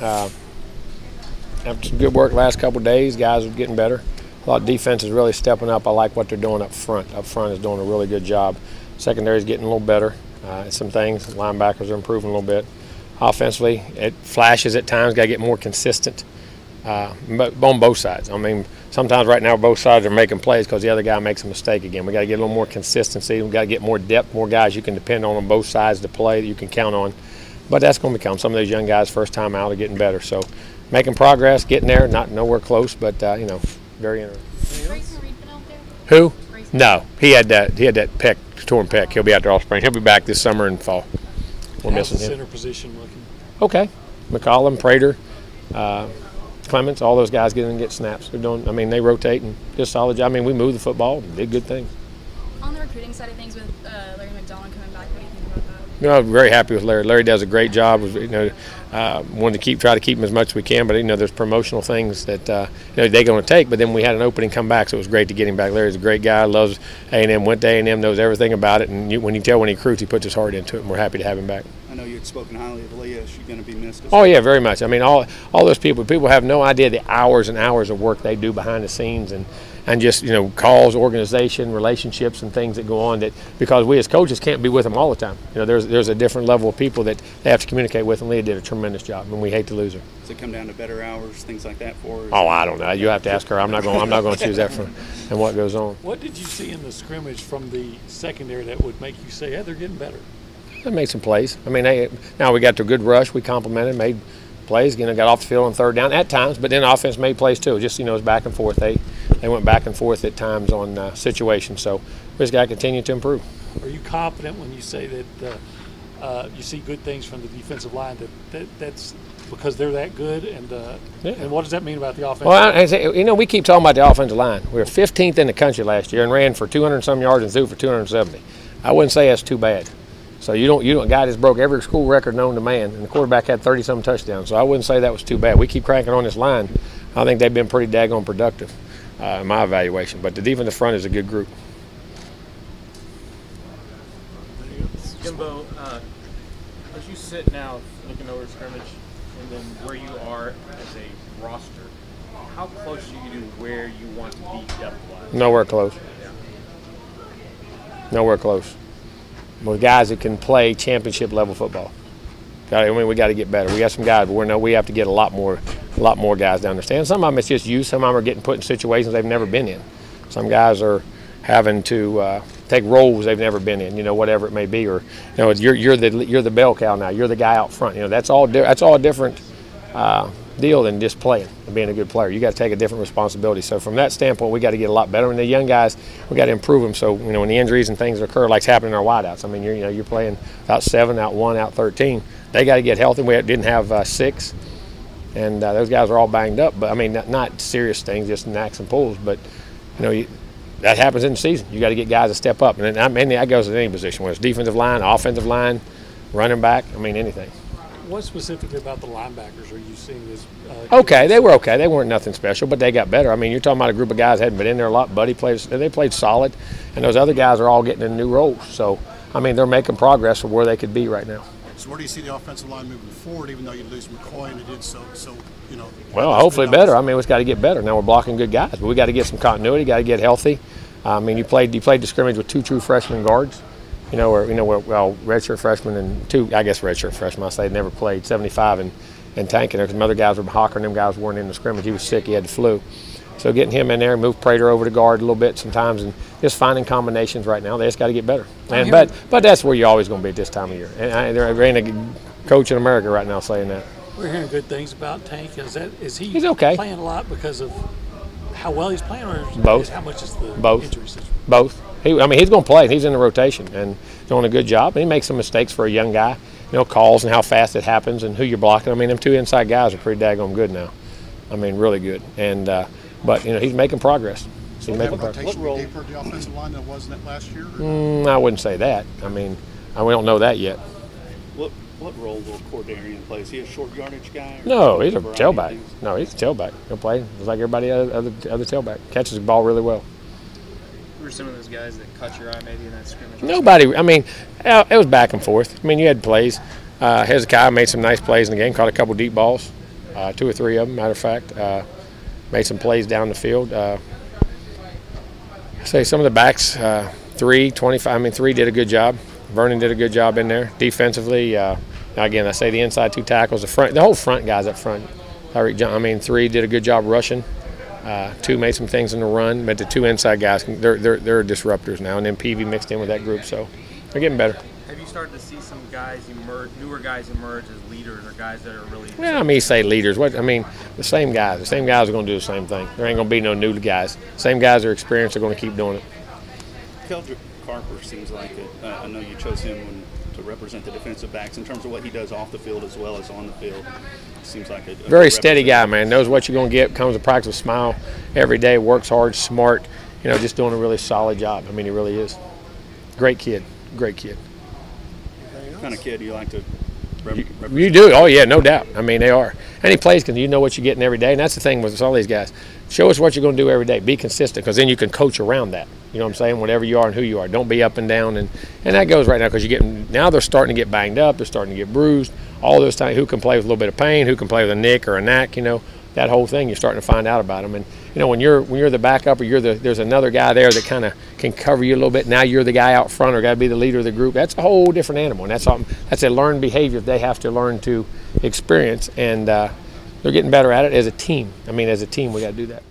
After some good work last couple of days, guys are getting better. I thought defense is really stepping up. I like what they're doing up front. Up front is doing a really good job. Secondary is getting a little better. Some things, linebackers are improving a little bit. Offensively, it flashes at times. Got to get more consistent, but on both sides. I mean, sometimes right now both sides are making plays because the other guy makes a mistake again. We got to get a little more consistency. We got to get more depth, more guys you can depend on both sides to play that you can count on. But that's going to become some of those young guys first time out are getting better. So making progress, getting there, not nowhere close, but you know, very interesting. Who? No, he had that pec, torn pec. He'll be out there all spring. He'll be back this summer and fall. We're missing him. Center position looking? Okay, McCollum, Prater, Clements, all those guys get snaps. They're doing. I mean, they rotate and do a solid job. I mean, we move the football and did good things. On the recruiting side of things, with Larry McDonald coming back, what do you think about that? You know, I'm very happy with Larry. Larry does a great job. You know, wanted to try to keep him as much as we can, but you know, there's promotional things that you know they're going to take. But then we had an opening come back, so it was great to get him back. Larry's a great guy. Loves A&M. Went to A&M. Knows everything about it. And when he recruits, he puts his heart into it. And we're happy to have him back. I know you had spoken highly of Leah. Is she going to be missed? Oh yeah, very much. I mean, all those people have no idea the hours and hours of work they do behind the scenes, and just, you know, calls, organization, relationships, and things that go on, that because we as coaches can't be with them all the time. You know, there's a different level of people that they have to communicate with, and Leah did a tremendous job, and we hate to lose her. Does it come down to better hours, things like that for her? Oh, I don't know. You have to ask her. I'm not going to choose that and what goes on. What did you see in the scrimmage from the secondary that would make you say, yeah, they're getting better? They made some plays. I mean, now we got to a good rush. We complimented, made plays. You know, got off the field on third down at times, but then the offense made plays too. Just, you know, it was back and forth. They went back and forth at times on situations. So we just got to continue to improve. Are you confident when you say that you see good things from the defensive line, that's because they're that good? And and what does that mean about the offense? Well, you know, we keep talking about the offensive line. We were 15th in the country last year and ran for 200-some yards and threw for 270. I wouldn't say that's too bad. So you don't a guy just broke every school record known to man, and the quarterback had 30-some touchdowns. So I wouldn't say that was too bad. We keep cranking on this line. I think they've been pretty daggone productive in my evaluation. But the defensive front is a good group. Jimbo, as you sit now looking over scrimmage, and then where you are as a roster, how close are you to where you want to be depth-wise? Nowhere close. Yeah. Nowhere close. With guys that can play championship level football. I mean, we got to get better. We got some guys, but we have to get a lot more guys to understand. Some of them it's just youth. Some of them are getting put in situations they've never been in. Some guys are having to take roles they've never been in. You know, whatever it may be, or you know, you're the bell cow now. You're the guy out front. You know, that's all a different deal than just playing and being a good player. You got to take a different responsibility. So from that standpoint, we got to get a lot better. And the young guys, we got to improve them. So you know, when the injuries and things occur, like's happening in our wideouts. I mean, you're playing out 7, out 1, out 13. They got to get healthy. We didn't have 6, and those guys are all banged up. But I mean, not serious things, just knacks and pulls. But you know, that happens in the season. You got to get guys to step up, and that goes at any position, whether it's defensive line, offensive line, running back. I mean, anything. What specifically about the linebackers are you seeing as okay? They were okay. They weren't nothing special, but they got better. I mean, you're talking about a group of guys that hadn't been in there a lot. Buddy they played solid, and those other guys are all getting in new roles. So, I mean, they're making progress from where they could be right now. So where do you see the offensive line moving forward, even though you lose McCoy and it did so you know? Well, hopefully better. I mean, we just got to get better. Now we're blocking good guys, but we got to get some continuity. Got to get healthy. I mean, you played the scrimmage with 2 true freshman guards. Redshirt freshmen and 2, I guess, redshirt freshmen. I say never played 75 and tanking there because some other guys were Hawker and them guys weren't in the scrimmage. He was sick. He had the flu. So getting him in there, move Prater over to guard a little bit sometimes, and just finding combinations right now. They just got to get better. And but that's where you're always going to be at this time of year. And there ain't a coach in America right now saying that. We're hearing good things about Tank. He's okay. Playing a lot because of how well he's playing, or both? How much is the injury situation? Both. He's going to play, and he's in the rotation and doing a good job. And he makes some mistakes for a young guy. You know, calls and how fast it happens and who you're blocking. I mean, them 2 inside guys are pretty daggone good now. I mean, really good. And but you know, he's making progress. So he's making progress. What role deeper the offensive line than wasn't it last year? I wouldn't say that. I mean, we don't know that yet. What role will Cordarian play? Is he a short yardage guy? No, he's a tailback. No, he's a tailback. He'll play just like everybody other tailback. Catches the ball really well. Who were some of those guys that caught your eye maybe in that scrimmage? Nobody. I mean, it was back and forth. I mean, you had plays. Hezekiah made some nice plays in the game, caught a couple deep balls. 2 or 3 of them, matter of fact. Made some plays down the field. Say some of the backs, 3 did a good job. Vernon did a good job in there defensively. Now again, I say the inside 2 tackles, the whole front guys up front. Tyreek John, 3 did a good job rushing. 2 made some things in the run, but the 2 inside guys, they're disruptors now. And then Peavy mixed in with that group, so they're getting better. Have you started to see some guys emerge, newer guys emerge as leaders, or guys that are really? Yeah, you say leaders. The same guys. The same guys are going to do the same thing. There ain't going to be no new guys. Same guys are experienced are going to keep doing it. Keldrick Carper seems like it. I know you chose him to represent the defensive backs in terms of what he does off the field as well as on the field. Seems like a very steady guy, man. Knows what you're going to get. Comes to practice with a smile every day. Works hard, smart. Just doing a really solid job. He really is. Great kid. Great kid. What kind of kid do you like to represent? You do. Oh, yeah, no doubt. They are. And he plays because you know what you're getting every day. And that's the thing with all these guys. Show us what you're going to do every day. Be consistent, because then you can coach around that. You know what I'm saying? Whatever you are and who you are. Don't be up and down. And that goes right now, because now they're starting to get banged up. They're starting to get bruised. All those times, who can play with a little bit of pain, who can play with a nick or a knack, that whole thing, you're starting to find out about them. And when you're the backup, or there's another guy there that kind of can cover you a little bit. Now you're the guy out front, or got to be the leader of the group. That's a whole different animal, and that's a learned behavior they have to learn to experience. And they're getting better at it as a team. As a team, we got to do that.